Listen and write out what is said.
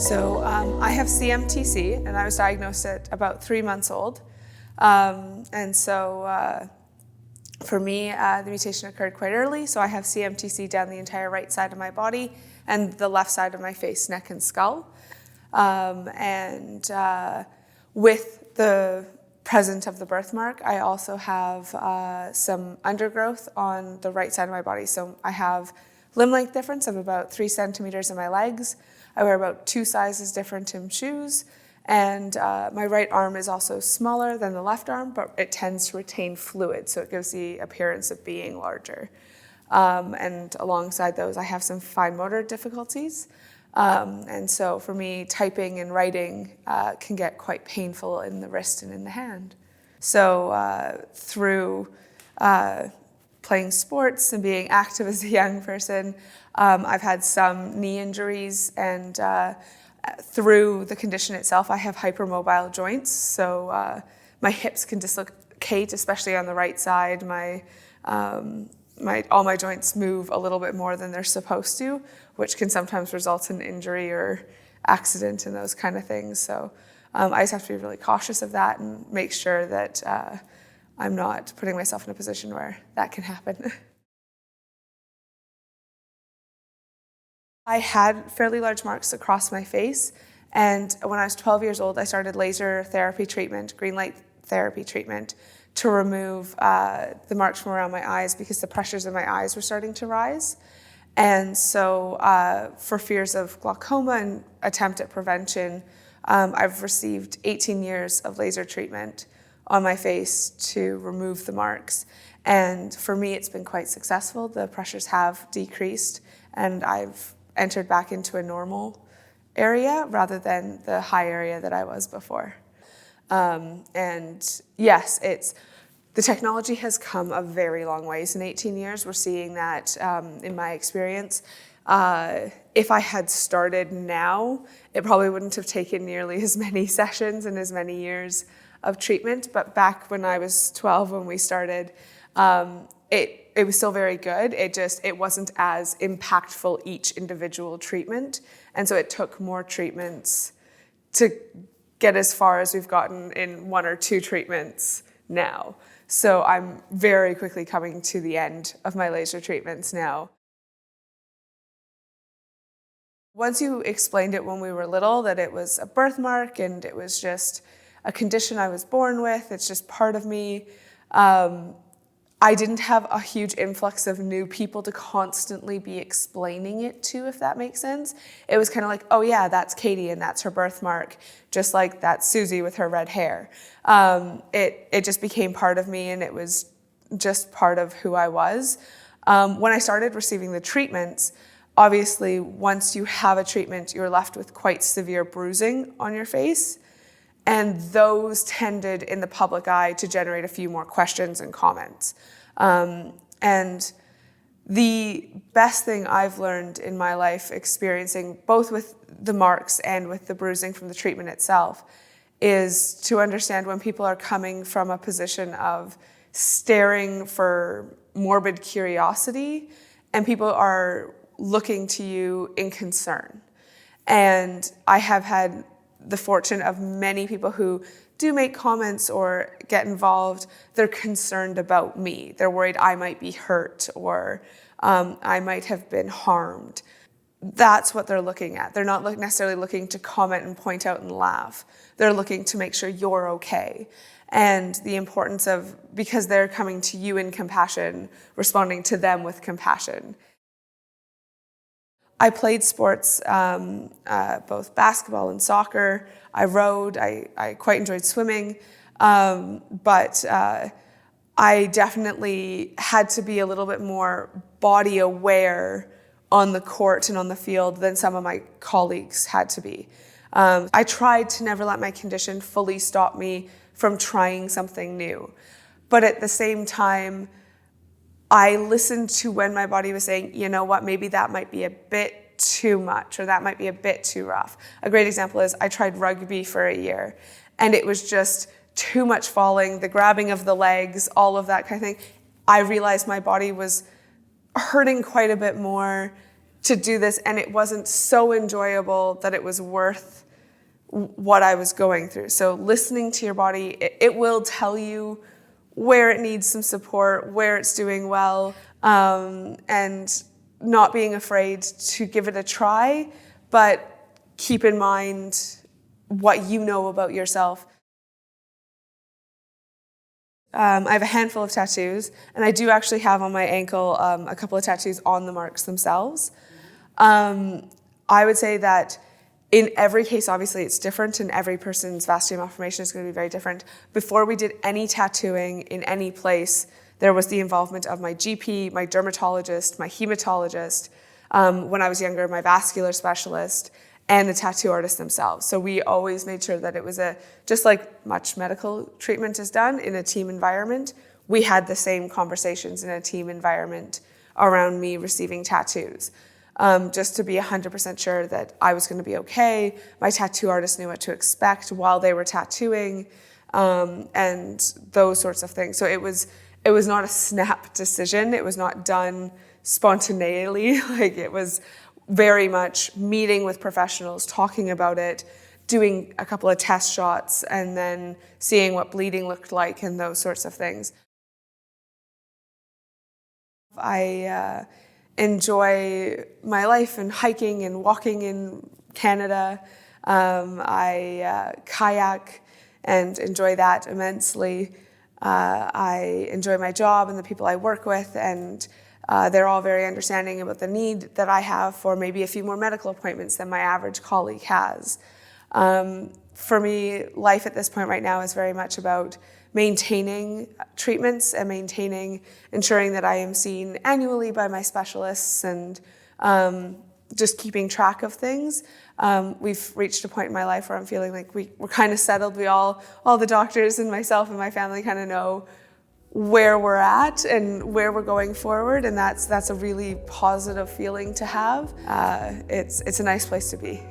I have CMTC, and I was diagnosed at about 3 months old. For me, the mutation occurred quite early, so I have CMTC down the entire right side of my body and the left side of my face, neck, and skull. With the presence of the birthmark, I also have some undergrowth on the right side of my body. So I have limb length difference of about 3 centimeters in my legs. I wear about 2 sizes different in shoes. And my right arm is also smaller than the left arm, but it tends to retain fluid, so it gives the appearance of being larger. And alongside those, I have some fine motor difficulties. And so for me, typing and writing can get quite painful in the wrist and in the hand. So through playing sports and being active as a young person, I've had some knee injuries, and through the condition itself, I have hypermobile joints. So my hips can dislocate, especially on the right side. All my joints move a little bit more than they're supposed to, which can sometimes result in injury or accident and those kind of things. So I just have to be really cautious of that and make sure that I'm not putting myself in a position where that can happen. I had fairly large marks across my face, and when I was 12 years old, I started laser therapy treatment, green light therapy treatment, to remove the marks from around my eyes because the pressures in my eyes were starting to rise. And so for fears of glaucoma and attempt at prevention, I've received 18 years of laser treatment on my face to remove the marks. And for me, it's been quite successful. The pressures have decreased, and I've entered back into a normal area rather than the high area that I was before. And yes, the technology has come a very long ways in 18 years. We're seeing that in my experience. If I had started now, it probably wouldn't have taken nearly as many sessions and as many years of treatment. But back when I was 12, when we started, it was still very good. It wasn't as impactful each individual treatment. And so it took more treatments to get as far as we've gotten in 1 or 2 treatments now. So I'm very quickly coming to the end of my laser treatments now. Once you explained it when we were little that it was a birthmark and it was just a condition I was born with, it's just part of me, I didn't have a huge influx of new people to constantly be explaining it to, if that makes sense. It was kind of like, oh yeah, that's Katie and that's her birthmark, just like that's Susie with her red hair. It just became part of me, and it was just part of who I was. When I started receiving the treatments, obviously once you have a treatment, you're left with quite severe bruising on your face. And those tended in the public eye to generate a few more questions and comments. And the best thing I've learned in my life, experiencing both with the marks and with the bruising from the treatment itself, is to understand when people are coming from a position of staring for morbid curiosity and people are looking to you in concern. And I have had the fortune of many people who do make comments or get involved. They're concerned about me. They're worried I might be hurt or I might have been harmed. That's what they're looking at. They're not necessarily looking to comment and point out and laugh. They're looking to make sure you're okay. And the importance of, because they're coming to you in compassion, responding to them with compassion. I played sports, both basketball and soccer. I rowed. I quite enjoyed swimming. But I definitely had to be a little bit more body aware on the court and on the field than some of my colleagues had to be. I tried to never let my condition fully stop me from trying something new. But at the same time, I listened to when my body was saying, you know what, maybe that might be a bit too much or that might be a bit too rough. A great example is I tried rugby for a year and it was just too much falling, the grabbing of the legs, all of that kind of thing. I realized my body was hurting quite a bit more to do this, and it wasn't so enjoyable that it was worth what I was going through. So listening to your body, it will tell you where it needs some support, where it's doing well, and not being afraid to give it a try, but keep in mind what you know about yourself. I have a handful of tattoos, and I do actually have on my ankle a couple of tattoos on the marks themselves. I would say that in every case, obviously it's different, and every person's vascular malformation is going to be very different. Before we did any tattooing in any place, there was the involvement of my GP, my dermatologist, my hematologist, when I was younger, my vascular specialist, and the tattoo artists themselves. So we always made sure that it was just like much medical treatment is done in a team environment, we had the same conversations in a team environment around me receiving tattoos. Just to be 100% sure that I was going to be okay. My tattoo artist knew what to expect while they were tattooing, and those sorts of things. So it was not a snap decision. It was not done spontaneously. Like, it was very much meeting with professionals, talking about it, doing a couple of test shots, and then seeing what bleeding looked like and those sorts of things. I enjoy my life and hiking and walking in Canada. I kayak and enjoy that immensely. I enjoy my job and the people I work with, and they're all very understanding about the need that I have for maybe a few more medical appointments than my average colleague has. For me, life at this point right now is very much about maintaining treatments and ensuring that I am seen annually by my specialists, and just keeping track of things. We've reached a point in my life where I'm feeling like we're kind of settled. All the doctors and myself and my family kind of know where we're at and where we're going forward, and that's a really positive feeling to have. It's a nice place to be.